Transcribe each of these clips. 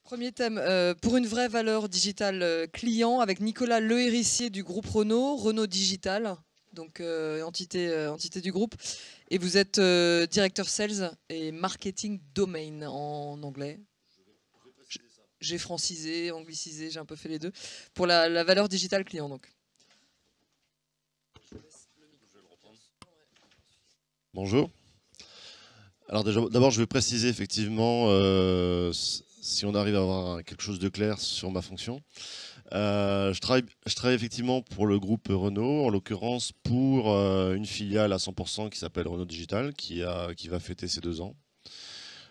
Premier thème, pour une vraie valeur digitale client, avec Nicolas Lehérissier du groupe Renault, Renault Digital, donc entité du groupe. Et vous êtes directeur sales et marketing domain en anglais. J'ai francisé, anglicisé, j'ai un peu fait les deux. Pour la valeur digitale client, donc. Bonjour. Alors d'abord, je vais préciser effectivement si on arrive à avoir quelque chose de clair sur ma fonction. Je travaille effectivement pour le groupe Renault, en l'occurrence pour une filiale à 100% qui s'appelle Renault Digital, qui va fêter ses 2 ans.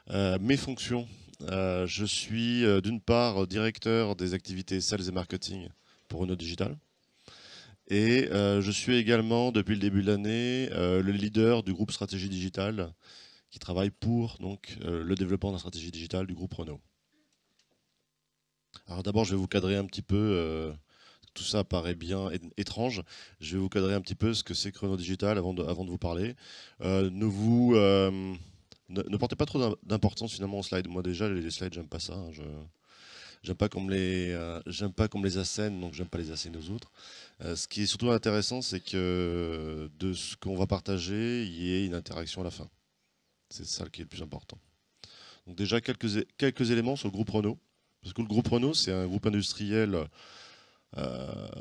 Mes fonctions, je suis d'une part directeur des activités sales et marketing pour Renault Digital. Et je suis également, depuis le début de l'année, le leader du groupe Stratégie Digitale, qui travaille pour donc, le développement de la stratégie digitale du groupe Renault. Alors d'abord, je vais vous cadrer un petit peu, tout ça paraît bien étrange, je vais vous cadrer un petit peu ce que c'est que Renault Digital avant de vous parler. Ne portez pas trop d'importance finalement aux slides. Moi déjà, les slides, j'aime pas ça. Hein. J'aime pas qu'on me les assène, donc j'aime pas les asséner aux autres. Ce qui est surtout intéressant, c'est que de ce qu'on va partager, il y ait une interaction à la fin. C'est ça qui est le plus important. Donc déjà quelques éléments sur le groupe Renault. Parce que le groupe Renault, c'est un groupe industriel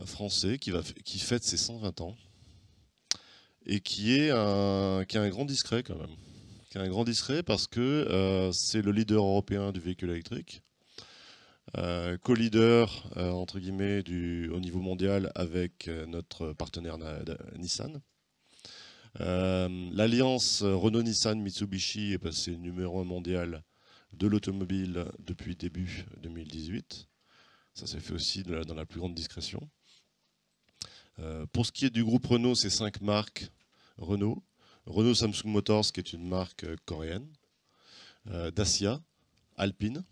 français qui fête ses 120 ans et qui a un grand discret quand même. Qui a un grand discret parce que c'est le leader européen du véhicule électrique. Co-leader entre guillemets au niveau mondial avec notre partenaire Nissan. L'alliance Renault-Nissan-Mitsubishi est passée numéro 1 mondial de l'automobile depuis début 2018. Ça s'est fait aussi dans la plus grande discrétion. Pour ce qui est du groupe Renault, c'est 5 marques Renault. Renault Samsung Motors, qui est une marque coréenne. Dacia, Alpine,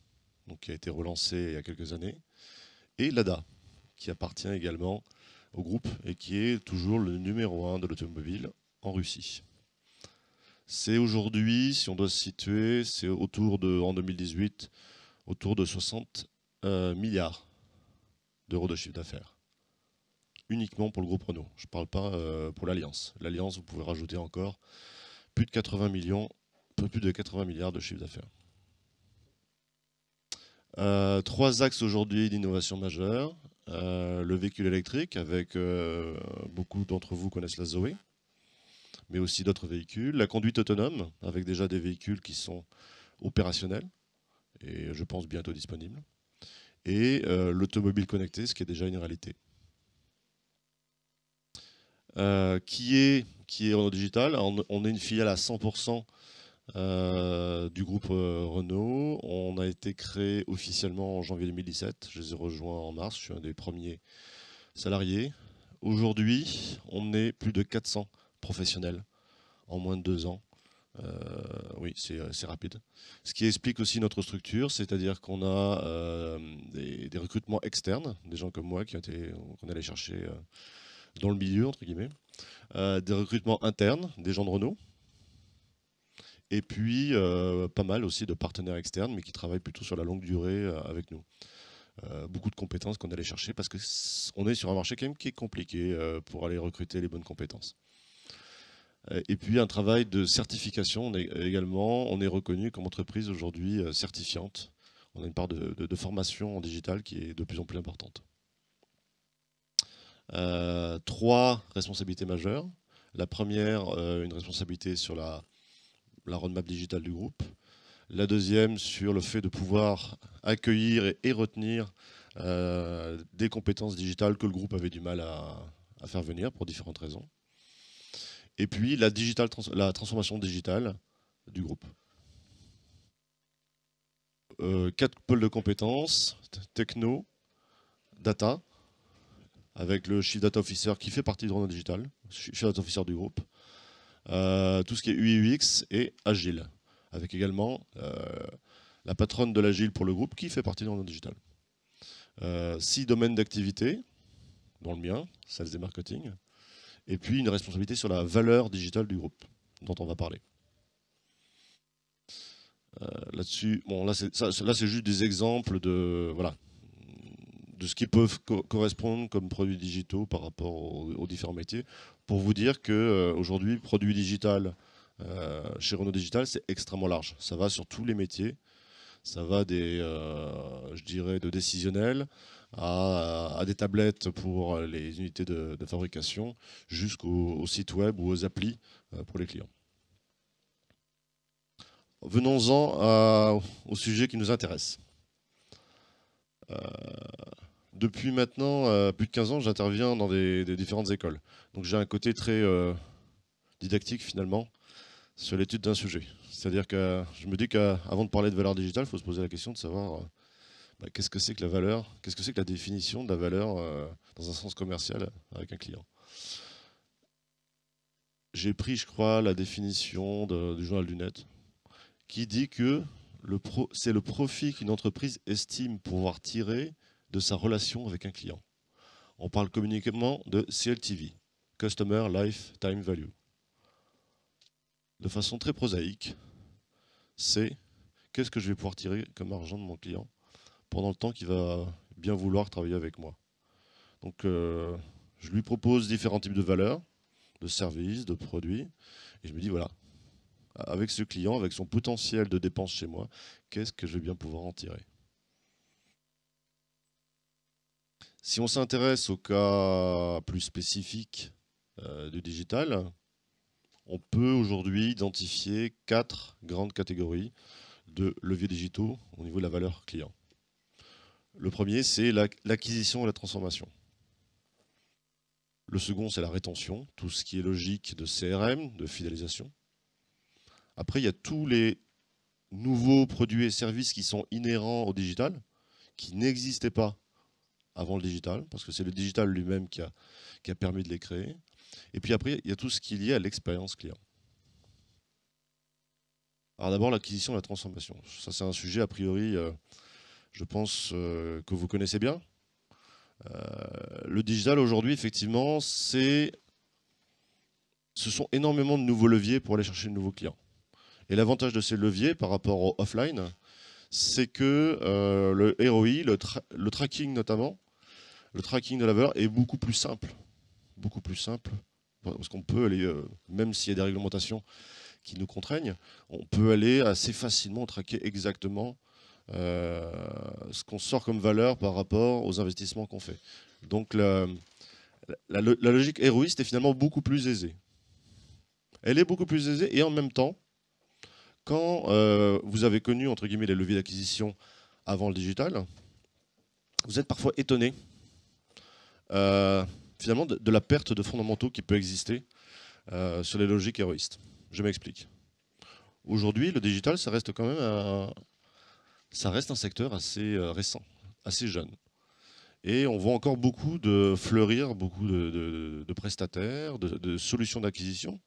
donc qui a été relancée il y a quelques années. Et Lada, qui appartient également au groupe et qui est toujours le numéro 1 de l'automobile en Russie. C'est aujourd'hui, si on doit se situer, c'est en 2018, autour de 60 milliards d'euros de chiffre d'affaires. Uniquement pour le groupe Renault. Je ne parle pas pour l'Alliance. L'Alliance, vous pouvez rajouter encore plus de 80 millions, un peu plus de 80 milliards de chiffre d'affaires. 3 axes aujourd'hui d'innovation majeure. Le véhicule électrique, avec beaucoup d'entre vous connaissent la Zoé, mais aussi d'autres véhicules. La conduite autonome, avec déjà des véhicules qui sont opérationnels et je pense bientôt disponibles. Et l'automobile connectée, ce qui est déjà une réalité. Qui est Renault Digital? On est une filiale à 100% du groupe Renault. On a été créé officiellement en janvier 2017. Je les ai rejoints en mars. Je suis un des premiers salariés. Aujourd'hui, on est plus de 400 professionnels en moins de 2 ans. Oui, c'est rapide. Ce qui explique aussi notre structure, c'est-à-dire qu'on a des recrutements externes, des gens comme moi qu'on allait chercher dans le milieu, entre guillemets. Des recrutements internes, des gens de Renault. Et puis, pas mal aussi de partenaires externes, mais qui travaillent plutôt sur la longue durée avec nous. Beaucoup de compétences qu'on allait chercher parce qu'on est sur un marché quand même qui est compliqué pour aller recruter les bonnes compétences. Et puis un travail de certification également. On est reconnu comme entreprise aujourd'hui certifiante. On a une part de formation en digital qui est de plus en plus importante. 3 responsabilités majeures. La première, une responsabilité sur la roadmap digitale du groupe. La deuxième, sur le fait de pouvoir accueillir et retenir des compétences digitales que le groupe avait du mal à faire venir pour différentes raisons. Et puis la transformation digitale du groupe. 4 pôles de compétences, techno, data, avec le Chief Data Officer qui fait partie de Renault Digital, Chief Data Officer du groupe. Tout ce qui est UI UX et agile, avec également la patronne de l'agile pour le groupe qui fait partie de Renault Digital. 6 domaines d'activité, dont le mien, sales et marketing, et puis une responsabilité sur la valeur digitale du groupe, dont on va parler. Là-dessus, bon, là c'est juste des exemples de, voilà, de ce qui peuvent correspondre comme produits digitaux par rapport aux différents métiers, pour vous dire que aujourd'hui, produit digital chez Renault Digital, c'est extrêmement large. Ça va sur tous les métiers. Ça va des, je dirais, de décisionnels à des tablettes pour les unités de fabrication, jusqu'au site web ou aux applis pour les clients. Venons-en au sujet qui nous intéresse. Depuis maintenant plus de 15 ans, j'interviens dans des différentes écoles. Donc j'ai un côté très didactique finalement sur l'étude d'un sujet. C'est-à-dire que je me dis qu'avant de parler de valeur digitale, il faut se poser la question de savoir qu'est-ce que c'est que la valeur, qu'est-ce que c'est que la définition de la valeur dans un sens commercial avec un client. J'ai pris, je crois, la définition du journal du net qui dit que c'est le profit qu'une entreprise estime pouvoir tirer de sa relation avec un client. On parle communiquement de CLTV, Customer Lifetime Value. De façon très prosaïque, c'est qu'est-ce que je vais pouvoir tirer comme argent de mon client pendant le temps qu'il va bien vouloir travailler avec moi. Donc je lui propose différents types de valeurs, de services, de produits, et je me dis voilà, avec ce client, avec son potentiel de dépenses chez moi, qu'est-ce que je vais bien pouvoir en tirer. Si on s'intéresse au cas plus spécifique du digital, on peut aujourd'hui identifier 4 grandes catégories de leviers digitaux au niveau de la valeur client. Le premier, c'est l'acquisition et la transformation. Le second, c'est la rétention, tout ce qui est logique de CRM, de fidélisation. Après, il y a tous les nouveaux produits et services qui sont inhérents au digital, qui n'existaient pas avant le digital, parce que c'est le digital lui-même qui a permis de les créer. Et puis après, il y a tout ce qui est lié à l'expérience client. Alors d'abord, l'acquisition et la transformation. Ça, c'est un sujet, a priori, je pense, que vous connaissez bien. Le digital, aujourd'hui, effectivement, ce sont énormément de nouveaux leviers pour aller chercher de nouveaux clients. Et l'avantage de ces leviers par rapport au offline, c'est que le ROI, le tracking notamment, le tracking de la valeur est beaucoup plus simple. Beaucoup plus simple. Parce qu'on peut aller, même s'il y a des réglementations qui nous contraignent, on peut aller assez facilement traquer exactement ce qu'on sort comme valeur par rapport aux investissements qu'on fait. Donc la logique héroïste est finalement beaucoup plus aisée. Elle est beaucoup plus aisée et en même temps, quand vous avez connu entre guillemets les leviers d'acquisition avant le digital, vous êtes parfois étonné finalement de la perte de fondamentaux qui peut exister sur les logiques héroïstes. Je m'explique. Aujourd'hui, le digital, ça reste quand même un secteur assez récent, assez jeune. Et on voit encore beaucoup de fleurir, beaucoup de prestataires, de solutions d'acquisition,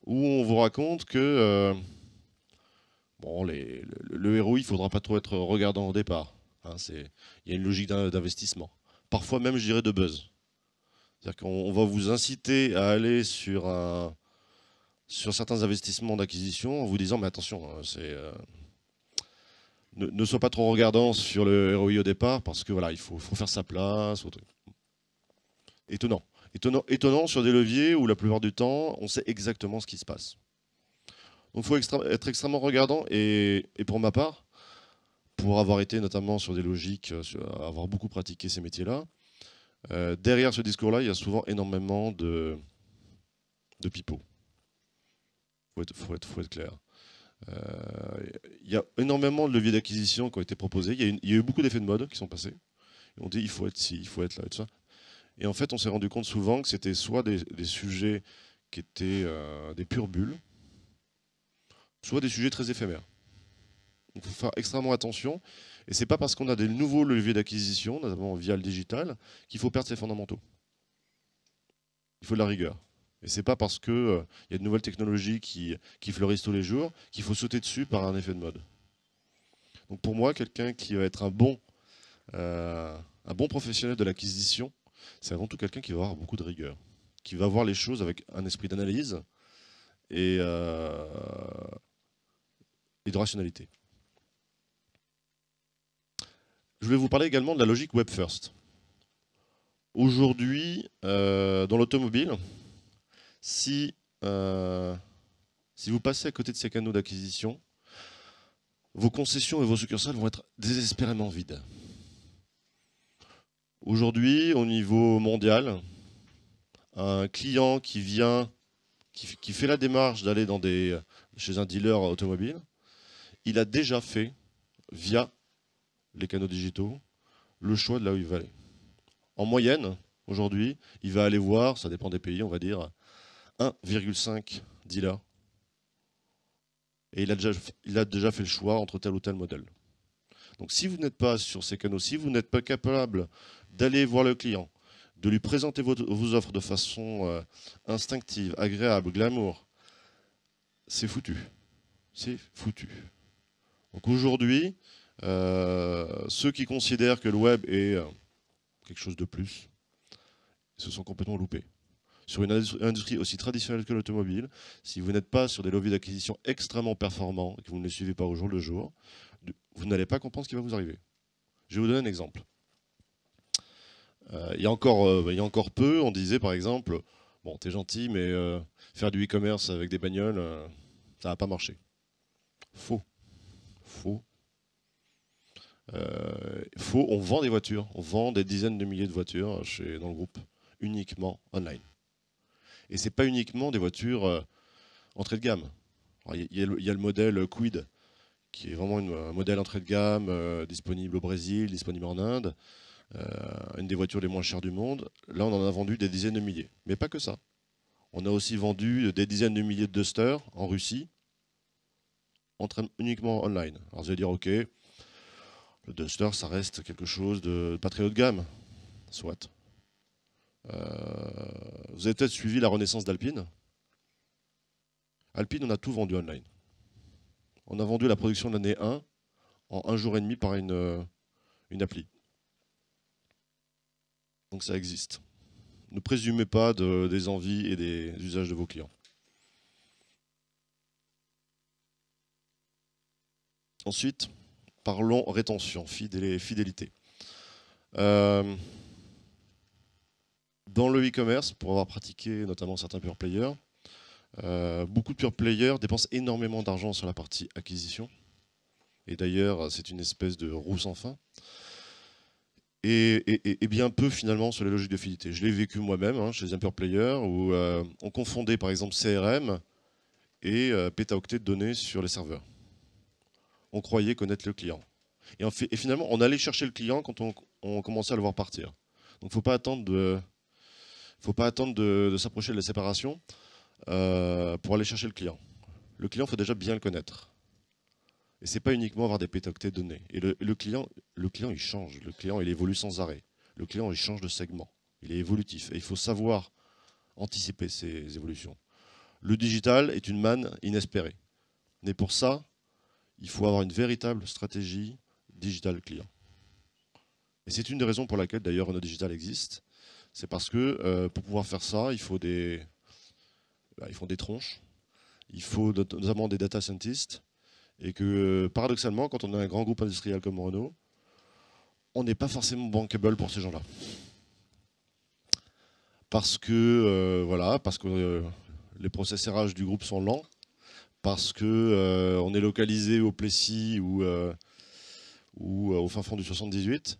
où on vous raconte que bon, le ROI, il ne faudra pas trop être regardant au départ. Hein, il y a une logique d'investissement. Parfois même, je dirais, de buzz. C'est-à-dire qu'on va vous inciter à aller sur certains investissements d'acquisition en vous disant, mais attention, ne sois pas trop regardant sur le ROI au départ, parce que voilà, il faut faire sa place. Étonnant. Étonnant sur des leviers où la plupart du temps, on sait exactement ce qui se passe. Donc il faut être extrêmement regardant. Et pour ma part, pour avoir été notamment sur des logiques, avoir beaucoup pratiqué ces métiers-là, derrière ce discours-là, il y a souvent énormément de pipeaux. Faut être clair. Il y a énormément de leviers d'acquisition qui ont été proposés. Il y a eu beaucoup d'effets de mode qui sont passés. On dit il faut être ci, il faut être là et tout ça. Et en fait, on s'est rendu compte souvent que c'était soit des sujets qui étaient des pures bulles, soit des sujets très éphémères. Donc il faut faire extrêmement attention. Et c'est pas parce qu'on a des nouveaux leviers d'acquisition, notamment via le digital, qu'il faut perdre ses fondamentaux. Il faut de la rigueur. Et c'est pas parce qu'il y a de nouvelles technologies qui fleurissent tous les jours qu'il faut sauter dessus par un effet de mode. Donc pour moi, quelqu'un qui va être un bon professionnel de l'acquisition, c'est avant tout quelqu'un qui va avoir beaucoup de rigueur, qui va voir les choses avec un esprit d'analyse et et de rationalité. Je voulais vous parler également de la logique Web First. Aujourd'hui, dans l'automobile, si vous passez à côté de ces canaux d'acquisition, vos concessions et vos succursales vont être désespérément vides. Aujourd'hui, au niveau mondial, un client qui vient, qui fait la démarche d'aller chez un dealer automobile, il a déjà fait, via les canaux digitaux, le choix de là où il va aller. En moyenne, aujourd'hui, il va aller voir, ça dépend des pays, on va dire, 1,5 dealers. Et il a déjà fait le choix entre tel ou tel modèle. Donc si vous n'êtes pas sur ces canaux, si vous n'êtes pas capable d'aller voir le client, de lui présenter vos offres de façon instinctive, agréable, glamour, c'est foutu. C'est foutu. Donc aujourd'hui, ceux qui considèrent que le web est quelque chose de plus, se sont complètement loupés. Sur une industrie aussi traditionnelle que l'automobile, si vous n'êtes pas sur des leviers d'acquisition extrêmement performants et que vous ne les suivez pas au jour le jour, vous n'allez pas comprendre ce qui va vous arriver. Je vais vous donner un exemple. Il y a encore peu, on disait par exemple, bon, t'es gentil, mais faire du e-commerce avec des bagnoles, ça va pas marcher. Faux. Faux. On vend des voitures, on vend des dizaines de milliers de voitures dans le groupe, uniquement online. Et c'est pas uniquement des voitures entrée de gamme. Il y a le modèle Kwid, qui est vraiment un modèle entrée de gamme, disponible au Brésil, disponible en Inde, une des voitures les moins chères du monde. Là, on en a vendu des dizaines de milliers. Mais pas que ça. On a aussi vendu des dizaines de milliers de Duster en Russie, uniquement online. Alors vous allez dire, ok, le Duster, ça reste quelque chose de pas très haut de gamme. Soit. Vous avez peut-être suivi la renaissance d'Alpine. Alpine, on a tout vendu online. On a vendu la production de l'année 1 en 1 jour et demi par une appli. Donc ça existe. Ne présumez pas des envies et des usages de vos clients. Ensuite, parlons rétention, fidélité. Dans le e-commerce, pour avoir pratiqué notamment certains pure players, beaucoup de pure players dépensent énormément d'argent sur la partie acquisition. Et d'ailleurs, c'est une espèce de roue sans fin. Et bien peu finalement sur les logiques de fidélité. Je l'ai vécu moi-même chez un pure player où on confondait par exemple CRM et pétaoctets de données sur les serveurs. On croyait connaître le client. Et finalement, on allait chercher le client quand on commençait à le voir partir. Donc il ne faut pas attendre de s'approcher de la séparation pour aller chercher le client. Le client, il faut déjà bien le connaître. Et ce n'est pas uniquement avoir des pétaoctets de données. Et le client, il change. Le client, il évolue sans arrêt. Le client, il change de segment. Il est évolutif. Et il faut savoir anticiper ces évolutions. Le digital est une manne inespérée. Mais pour ça, il faut avoir une véritable stratégie digital client. Et c'est une des raisons pour laquelle d'ailleurs Renault Digital existe. C'est parce que pour pouvoir faire ça, il faut des tronches. Il faut notamment des data scientists. Et que paradoxalement, quand on a un grand groupe industriel comme Renault, on n'est pas forcément bankable pour ces gens-là. Parce que les process RH du groupe sont lents, parce que on est localisé au Plessis ou au fin fond du 78,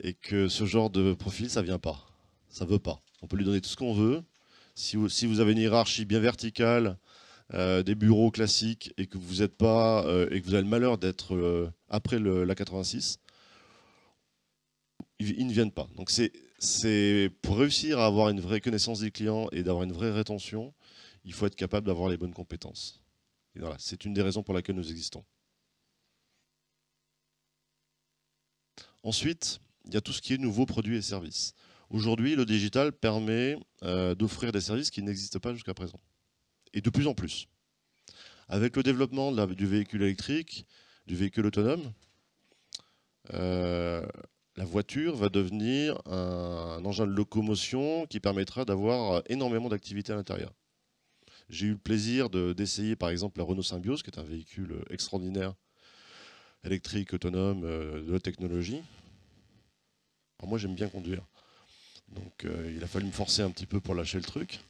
et que ce genre de profil, ça vient pas. Ça veut pas. On peut lui donner tout ce qu'on veut. Si vous avez une hiérarchie bien verticale, des bureaux classiques et que vous êtes pas et que vous avez le malheur d'être après la 86, ils ne viennent pas. Donc c'est pour réussir à avoir une vraie connaissance des clients et d'avoir une vraie rétention, il faut être capable d'avoir les bonnes compétences. Et voilà, c'est une des raisons pour laquelle nous existons. Ensuite, il y a tout ce qui est nouveaux produits et services. Aujourd'hui, le digital permet d'offrir des services qui n'existent pas jusqu'à présent. Et de plus en plus. Avec le développement du véhicule électrique, du véhicule autonome, la voiture va devenir un engin de locomotion qui permettra d'avoir énormément d'activités à l'intérieur. J'ai eu le plaisir d'essayer par exemple la Renault Symbioz, qui est un véhicule extraordinaire, électrique, autonome, de haute technologie. Alors moi j'aime bien conduire, donc il a fallu me forcer un petit peu pour lâcher le truc,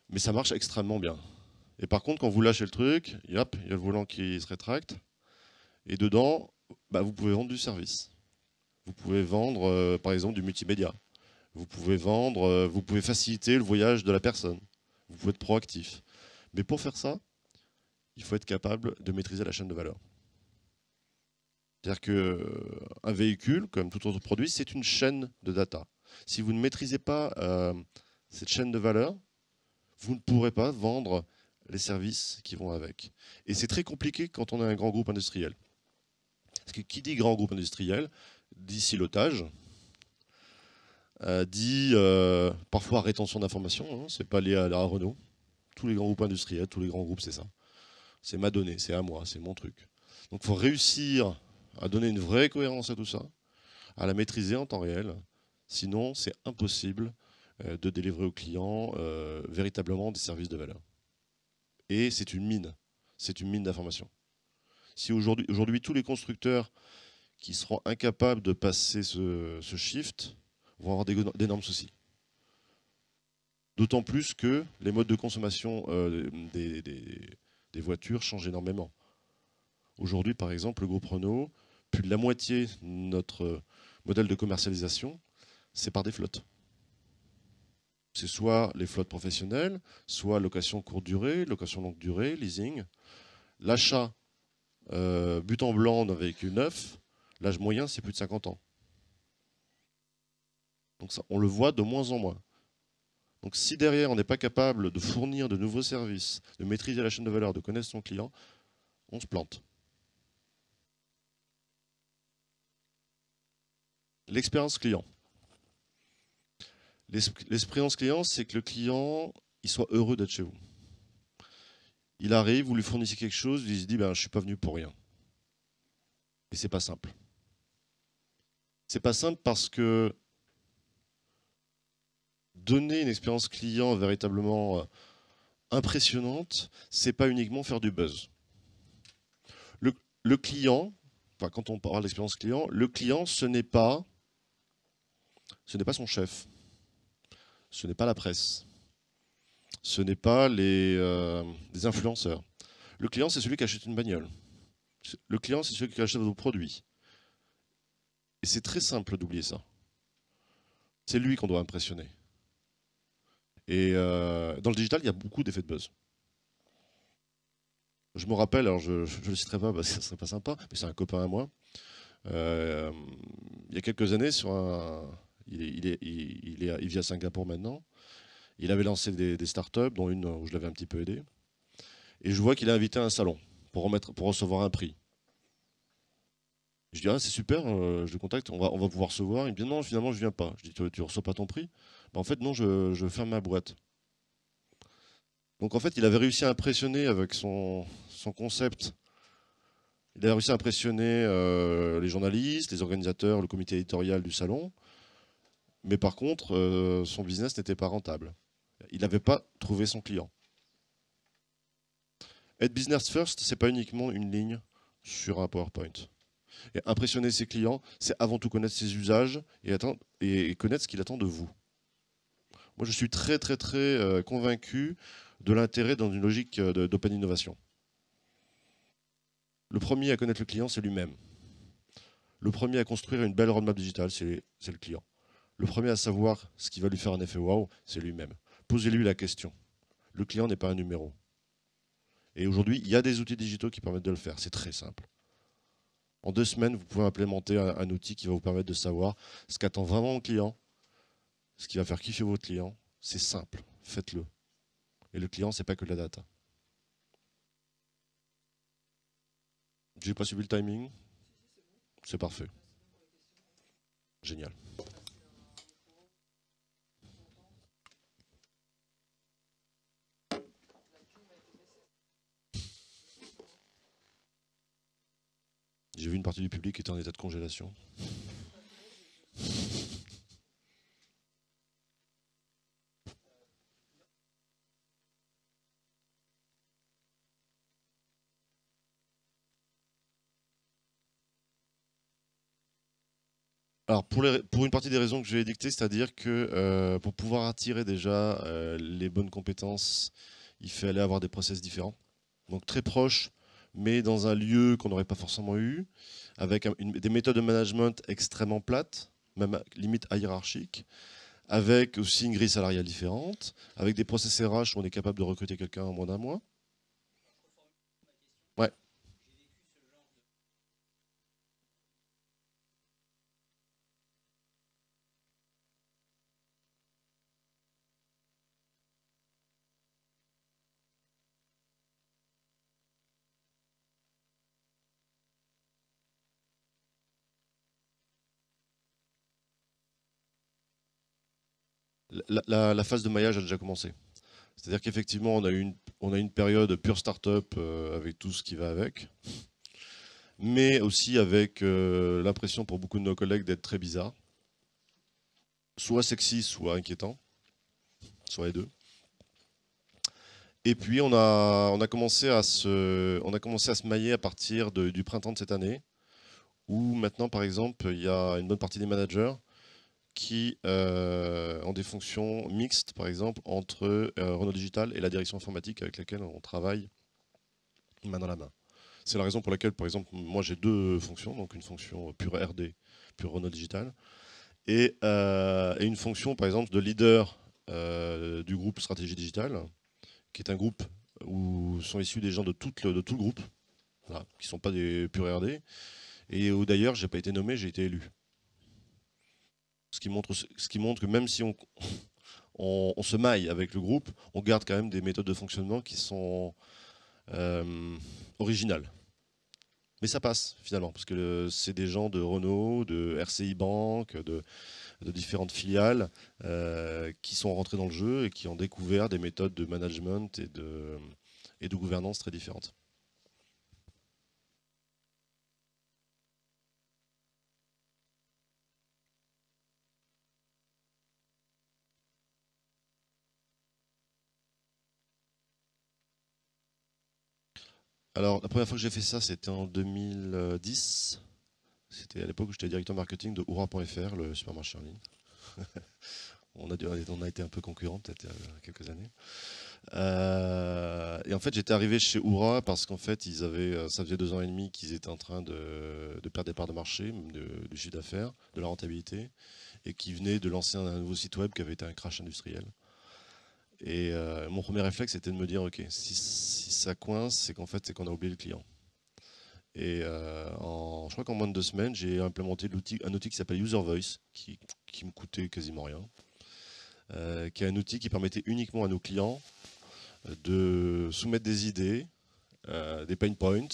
mais ça marche extrêmement bien. Et par contre, quand vous lâchez le truc, hop, il y a le volant qui se rétracte, et dedans, bah, vous pouvez vendre du service. Vous pouvez vendre par exemple du multimédia. Vous pouvez faciliter le voyage de la personne. Vous pouvez être proactif. Mais pour faire ça, il faut être capable de maîtriser la chaîne de valeur. C'est-à-dire qu'un véhicule, comme tout autre produit, c'est une chaîne de data. Si vous ne maîtrisez pas cette chaîne de valeur, vous ne pourrez pas vendre les services qui vont avec. Et c'est très compliqué quand on est un grand groupe industriel. Parce que qui dit grand groupe industriel dit silotage, dit parfois rétention d'informations. Hein, c'est pas lié à la Renault. Tous les grands groupes industriels, tous les grands groupes, c'est ça. C'est ma donnée, c'est à moi, c'est mon truc. Donc il faut réussir à donner une vraie cohérence à tout ça, à la maîtriser en temps réel. Sinon, c'est impossible de délivrer aux clients véritablement des services de valeur. Et c'est une mine d'informations. Si aujourd'hui tous les constructeurs qui seront incapables de passer ce shift vont avoir d'énormes soucis. D'autant plus que les modes de consommation des voitures changent énormément. Aujourd'hui, par exemple, le groupe Renault, plus de la moitié de notre modèle de commercialisation, c'est par des flottes. C'est soit les flottes professionnelles, soit location courte durée, location longue durée, leasing. L'achat but en blanc d'un véhicule neuf, l'âge moyen, c'est plus de 50 ans. Donc ça, on le voit de moins en moins. Donc si derrière, on n'est pas capable de fournir de nouveaux services, de maîtriser la chaîne de valeur, de connaître son client, on se plante. L'expérience client. L'expérience client, c'est que le client, il soit heureux d'être chez vous. Il arrive, vous lui fournissez quelque chose, il se dit ben, je ne suis pas venu pour rien. Et c'est pas simple. C'est pas simple parce que donner une expérience client véritablement impressionnante, c'est pas uniquement faire du buzz. Le client, enfin, quand on parle d'expérience client, le client, ce n'est pas son chef, ce n'est pas la presse, ce n'est pas les influenceurs. Le client, c'est celui qui achète une bagnole. Le client, c'est celui qui achète vos produits. Et c'est très simple d'oublier ça. C'est lui qu'on doit impressionner. Et dans le digital, il y a beaucoup d'effets de buzz. Je me rappelle, alors je ne le citerai pas parce que ce serait pas sympa, mais c'est un copain à moi. Il y a quelques années, il vit à Singapour maintenant. Il avait lancé des startups, dont une où je l'avais un petit peu aidé. Et je vois qu'il est invité à un salon pour recevoir un prix. Je dis, ah, c'est super, je le contacte, on va pouvoir se voir. Il me dit, non, finalement, je viens pas. Je dis, tu reçois pas ton prix? En fait, non, je ferme ma boîte. Donc en fait, il avait réussi à impressionner avec son concept. Il a réussi à impressionner les journalistes, les organisateurs, le comité éditorial du salon. Mais par contre, son business n'était pas rentable. Il n'avait pas trouvé son client. Être business first, c'est pas uniquement une ligne sur un PowerPoint. Et impressionner ses clients, c'est avant tout connaître ses usages et connaître ce qu'il attend de vous. Moi, je suis très convaincu de l'intérêt dans une logique d'open innovation. Le premier à connaître le client, c'est lui-même. Le premier à construire une belle roadmap digitale, c'est le client. Le premier à savoir ce qui va lui faire un effet wow, c'est lui-même. Posez-lui la question. Le client n'est pas un numéro. Et aujourd'hui, il y a des outils digitaux qui permettent de le faire. C'est très simple. En 2 semaines, vous pouvez implémenter un outil qui va vous permettre de savoir ce qu'attend vraiment le client, ce qui va faire kiffer votre client. C'est simple, faites-le. Et le client, c'est pas que de la data. J'ai pas suivi le timing? C'est parfait. Génial. J'ai vu une partie du public qui était en état de congélation. Alors pour une partie des raisons que je vais dicter, c'est-à-dire que pour pouvoir attirer déjà les bonnes compétences, il fallait avoir des process différents. Donc très proches, mais dans un lieu qu'on n'aurait pas forcément eu, avec des méthodes de management extrêmement plates, même limite hiérarchiques, avec aussi une grille salariale différente, avec des process RH où on est capable de recruter quelqu'un en moins d'un mois. Ouais. La phase de maillage a déjà commencé. C'est-à-dire qu'effectivement, on a une période pure start-up avec tout ce qui va avec, mais aussi avec l'impression pour beaucoup de nos collègues d'être très bizarre, soit sexy, soit inquiétant, soit les deux. Et puis on a commencé à se mailler à partir du printemps de cette année, où maintenant, par exemple, il y a une bonne partie des managers qui ont des fonctions mixtes, par exemple, entre Renault Digital et la direction informatique avec laquelle on travaille main dans la main. C'est la raison pour laquelle, par exemple, moi j'ai deux fonctions, donc une fonction pure RD, pure Renault Digital, et une fonction, par exemple, de leader du groupe Stratégie Digitale, qui est un groupe où sont issus des gens de tout le groupe, voilà, qui ne sont pas des purs RD, et où d'ailleurs j'ai pas été nommé, j'ai été élu. Ce qui montre que même si on se maille avec le groupe, on garde quand même des méthodes de fonctionnement qui sont originales. Mais ça passe finalement, parce que c'est des gens de Renault, de RCI Bank, de différentes filiales qui sont rentrés dans le jeu et qui ont découvert des méthodes de management et de gouvernance très différentes. Alors, la première fois que j'ai fait ça, c'était en 2010. C'était à l'époque où j'étais directeur marketing de Oura.fr, le supermarché en ligne. On a été un peu concurrents peut-être il y a quelques années. Et en fait, j'étais arrivé chez Oura parce qu'en fait, ça faisait 2 ans et demi qu'ils étaient en train de perdre des parts de marché, du chiffre d'affaires, de la rentabilité, et qui venaient de lancer un nouveau site web qui avait été un crash industriel. Et mon premier réflexe était de me dire, ok, si ça coince, c'est qu'en fait, c'est qu'on a oublié le client. Et je crois qu'en moins de 2 semaines, j'ai implémenté un outil qui s'appelle User Voice, qui me coûtait quasiment rien, qui est un outil qui permettait uniquement à nos clients de soumettre des idées, des pain points,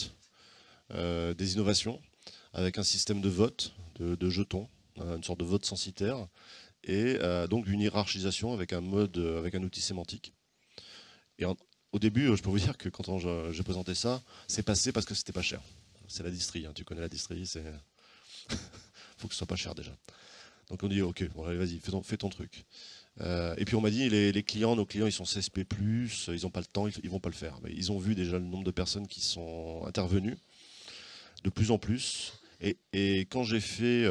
des innovations, avec un système de vote, de jetons, une sorte de vote censitaire, et donc une hiérarchisation avec avec un outil sémantique. Et au début, je peux vous dire que quand j'ai présenté ça, c'est passé parce que c'était pas cher. C'est la distrie, hein, tu connais la distrie, c'est faut que ce soit pas cher déjà. Donc on dit ok, bon, allez, vas-y, fais ton truc. Et puis on m'a dit les clients, nos clients, ils sont CSP+, ils n'ont pas le temps, ils vont pas le faire. Mais ils ont vu déjà le nombre de personnes qui sont intervenues, de plus en plus. Et quand j'ai fait,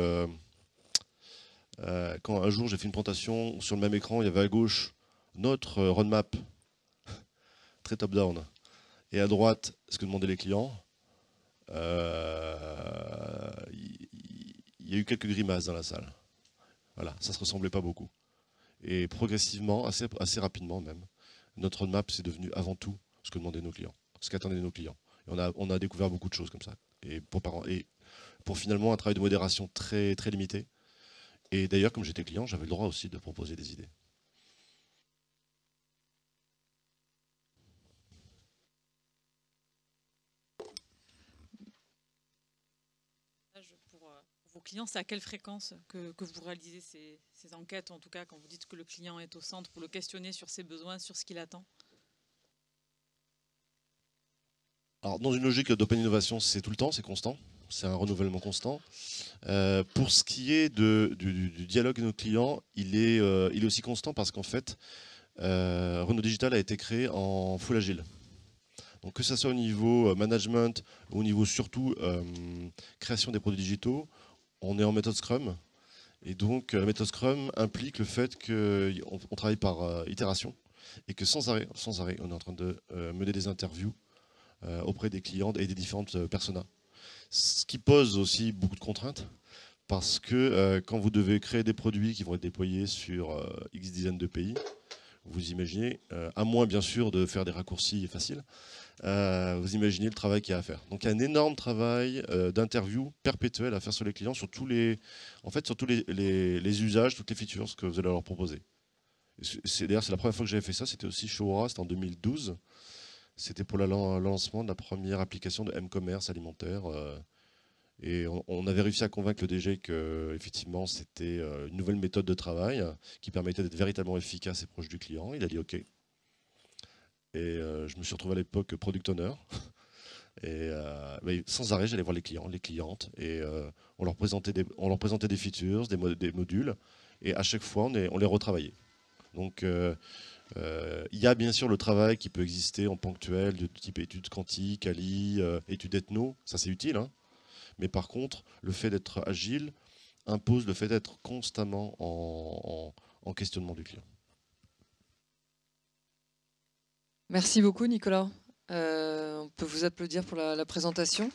quand un jour j'ai fait une présentation sur le même écran, il y avait à gauche notre roadmap très top-down, et à droite ce que demandaient les clients. Il y a eu quelques grimaces dans la salle. Voilà, ça se ressemblait pas beaucoup. Et progressivement, assez rapidement même, notre roadmap c'est devenu avant tout ce que demandaient nos clients, ce qu'attendaient nos clients. Et on a découvert beaucoup de choses comme ça. Et pour finalement un travail de modération très, très limité. Et d'ailleurs, comme j'étais client, j'avais le droit aussi de proposer des idées. Pour vos clients, c'est à quelle fréquence que vous réalisez ces enquêtes, en tout cas quand vous dites que le client est au centre, pour le questionner sur ses besoins, sur ce qu'il attend? Alors, dans une logique d'open innovation, c'est tout le temps, c'est constant. C'est un renouvellement constant. Pour ce qui est du dialogue avec nos clients, il est aussi constant parce qu'en fait, Renault Digital a été créé en full agile. Donc que ce soit au niveau management, au niveau surtout création des produits digitaux, on est en méthode Scrum. Et donc, la méthode Scrum implique le fait qu'on travaille par itération et que sans arrêt, on est en train de mener des interviews auprès des clients et des différentes personas. Ce qui pose aussi beaucoup de contraintes parce que quand vous devez créer des produits qui vont être déployés sur X dizaines de pays, vous imaginez, à moins bien sûr de faire des raccourcis faciles, vous imaginez le travail qu'il y a à faire. Donc il y a un énorme travail d'interview perpétuel à faire sur les clients, sur tous les usages, toutes les features que vous allez leur proposer. D'ailleurs, c'est la première fois que j'avais fait ça, c'était aussi chez Aura, c'était en 2012. C'était pour le lancement de la première application de m-commerce alimentaire. Et on avait réussi à convaincre le DG que effectivement c'était une nouvelle méthode de travail qui permettait d'être véritablement efficace et proche du client. Il a dit OK. Et je me suis retrouvé à l'époque product owner. Et mais sans arrêt, j'allais voir les clients, les clientes, et on leur présentait des features, des modules, et à chaque fois on les retravaillait. Donc il y a bien sûr le travail qui peut exister en ponctuel de type études quantiques, Ali, études ethno, ça c'est utile, hein. Mais par contre, le fait d'être agile impose le fait d'être constamment en questionnement du client. Merci beaucoup, Nicolas. On peut vous applaudir pour la présentation.